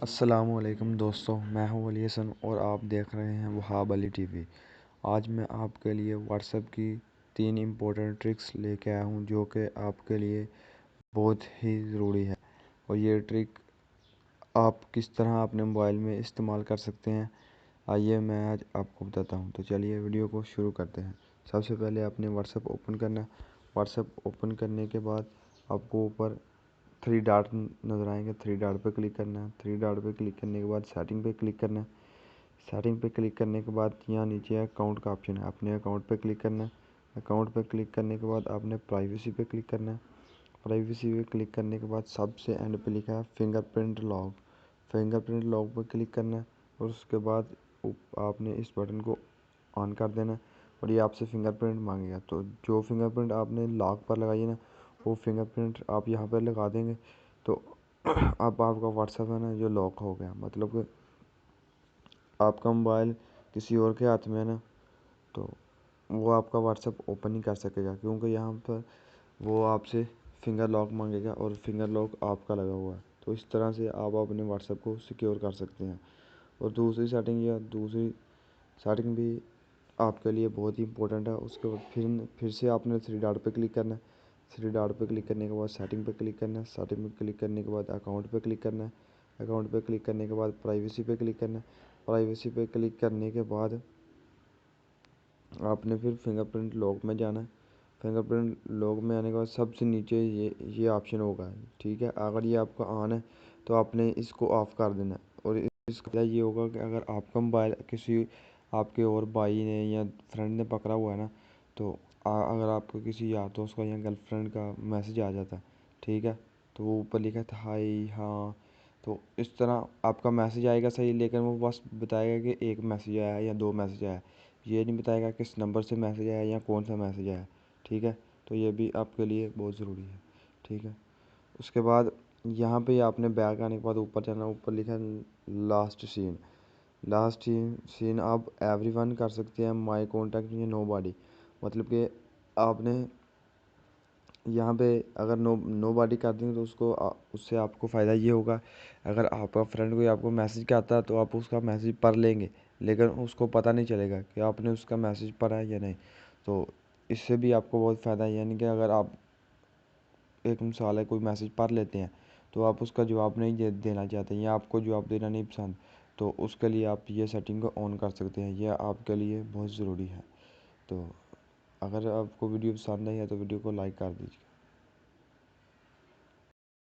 السلام علیکم دوستو، میں ہوں علی حسن اور آپ دیکھ رہے ہیں وہاب علی ٹی وی۔ آج میں آپ کے لیے واٹس ایپ کی 3 امپورٹنٹ ٹرکس لے کے آیا ہوں جو کہ آپ کے لیے بہت ہی ضروری ہے، اور یہ ٹرک آپ کس طرح اپنے موبائل میں استعمال کر سکتے ہیں آئیے میں آج آپ کو بتاتا ہوں۔ تو چلیے ویڈیو کو شروع کرتے ہیں۔ سب سے پہلے آپ نے واٹس ایپ اوپن کرنا ہے۔ واٹس ایپ اوپن کرنے کے بعد آپ کو اوپر 3 ڈاٹ نظر آئیں گے، 3 ڈاٹ پہ کلک کرنا ہے۔ 3 ڈاٹ پہ کلک کرنے کے بعد سیٹنگ پہ کلک کرنا ہے۔ سیٹنگ پہ کلک کرنے کے بعد یہاں نیچے اکاؤنٹ کا آپشن ہے، اپنے اکاؤنٹ پہ کلک کرنا ہے۔ اکاؤنٹ پہ کلک کرنے کے بعد آپ نے پرائیویسی پہ کلک کرنا ہے۔ پرائیویسی پہ کلک کرنے کے بعد سب سے اینڈ پہ لکھا ہے fingerprint lock. Fingerprint lock پہ کلک کرنا ہے اور اس کے بعد آپ نے اس بٹن کو آن کر دینا ہے اور یہ آپ سے فنگر پرنٹ مانگے گا۔ تو جو فنگر پرنٹ آپ نے لاک پر لگائی ہے نا، وہ فنگر پرنٹ آپ یہاں پہ لگا دیں گے تو اب آپ کا واٹس ایپ ہے نا جو لاک ہو گیا، مطلب کہ آپ کا موبائل کسی اور کے ہاتھ میں ہے نا، تو وہ آپ کا واٹس ایپ اوپن نہیں کر سکے گا، کیونکہ یہاں پر وہ آپ سے فنگر لاک مانگے گا اور فنگر لاک آپ کا لگا ہوا ہے۔ تو اس طرح سے آپ اپنے واٹس ایپ کو سیکیور کر سکتے ہیں۔ اور دوسری سیٹنگ بھی آپ کے لیے بہت ہی امپورٹنٹ ہے۔ اس کے بعد پھر سے آپ نے 3 ڈاٹ پہ کلک کرنا ہے۔ 3 ڈاٹ پہ کلک کرنے کے بعد سیٹنگ پہ کلک کرنا ہے۔ سیٹنگ پہ کلک کرنے کے بعد اکاؤنٹ پہ کلک کرنا ہے۔ اکاؤنٹ پہ کلک کرنے کے بعد پرائیویسی پہ کلک کرنا ہے۔ پرائیویسی پہ کلک کرنے کے بعد آپ نے پھر فنگر پرنٹ لاک میں جانا ہے۔ فنگر پرنٹ لاک میں آنے کے بعد سب سے نیچے یہ آپشن ہوگا، ٹھیک ہے۔ اگر یہ آپ کا آن ہے تو آپ نے اس کو آف کر دینا ہے، اور اس کا یہ ہوگا کہ اگر آپ کا موبائل کسی آپ کے اور بھائی نے یا فرینڈ نے پکڑا ہوا ہے نا، تو اگر آپ کو کسی یار دوست کا یا گرل فرینڈ کا میسج آ جاتا ہے، ٹھیک ہے، تو وہ اوپر لکھا تھا ہائی، ہاں، تو اس طرح آپ کا میسج آئے گا صحیح، لیکن وہ بس بتائے گا کہ 1 میسج آیا ہے یا 2 میسج آیا ہے، یہ نہیں بتائے گا کس نمبر سے میسج آیا یا کون سا میسج آیا ہے، ٹھیک ہے۔ تو یہ بھی آپ کے لیے بہت ضروری ہے، ٹھیک ہے۔ اس کے بعد یہاں پہ آپ نے بیک آنے کے بعد اوپر جانا، اوپر لکھا ہے لاسٹ سین۔ لاسٹ سین آپ ایوری ون کر سکتے ہیں، مائی کانٹیکٹ یا نو باڈی، مطلب کہ آپ نے یہاں پہ اگر نو باڈی کر دیں گے تو اس سے آپ کو فائدہ یہ ہوگا، اگر آپ کا فرینڈ کوئی آپ کو میسج کرتا ہے تو آپ اس کا میسج پڑھ لیں گے، لیکن اس کو پتہ نہیں چلے گا کہ آپ نے اس کا میسج پڑھا ہے یا نہیں۔ تو اس سے بھی آپ کو بہت فائدہ ہے، یعنی کہ اگر آپ ایک مثال ہے کوئی میسج پڑھ لیتے ہیں تو آپ اس کا جواب نہیں دینا چاہتے یا آپ کو جواب دینا نہیں پسند، تو اس کے لیے آپ یہ سیٹنگ کو آن کر سکتے ہیں، یہ آپ کے لیے بہت ضروری ہے۔ تو اگر آپ کو ویڈیو پسند آئی ہے تو ویڈیو کو لائک کر دیجیے۔